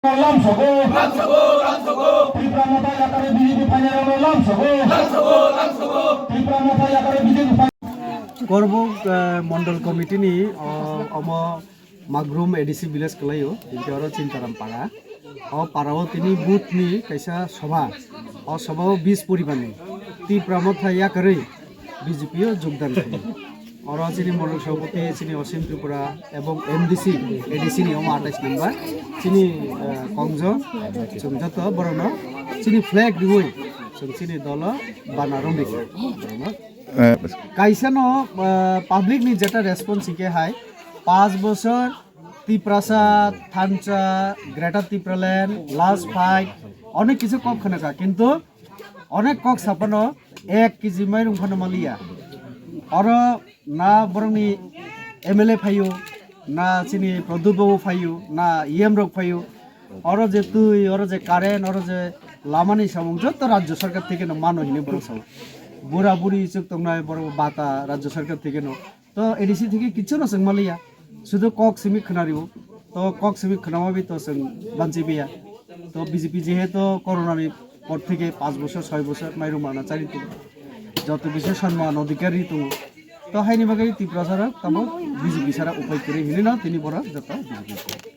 Lamsogo, Tripura Mata Yakare BJP Panjaro Lamsogo, Tripura Mata Yakare BJP করব Mondal committee নি অম মাগরুম ADC village কলাইও ইনকে Chintaram পাড়া ও পাড়াও তিনি booth নি কাইসা সভা ও সভাও 20 পরিমাণে ত্রিপুরা মথা ইয়াকারে বিজেপিও যোগদান করে और चिनी मंडल सभापति चिनी असीम त्रिपुरा एवं एमडीसी एडीसी नि 28 नम्बर चिनी कंज जोंजत बरन चिनी फ्लैग दिवै जों चिनी दल बानारम देखि काइसानो पब्लिक नि जेटा रेसपन्स के हाय 5 বছর ত্রিপ্রাসা থানচা গ্রেটার ত্রিপুরাল্যান্ড লাস্ট ফাইট অনেক কিছু কক খানাকা কিন্তু অনেক কক সাপানো 1 কেজি মাইরুম খানা মালিয়া और ना बरंगनी एमएलए फायो ना चिनी प्रदुत बाबू फायो ना इएम रक फायो और जे तुई और जे कारेन्ट और जे लामानि सामं जत राज्य सरकार থেকে मानो हिने बरसाव बुरा बुरी चुक तंगनाय बर बाता राज्य सरकार থেকে तो एडीसी থেকে কিছু না संगमालिया শুধু কক সিমি খনারিও তো কক সিমি খনামাবি তো जों बानजिबिया तो बीजेपी যেহেতু করোনাनि পর থেকে 5 বছর 6 বছর মাইরুমানা চারিতো যত বিষয় সম্মান অধিকারী তো তো হাইনি বাগাই ত্রিপুরা সারা তাম বিজেপি সারা উপায় করে হিলি না তিনি বড় যত বিজেপি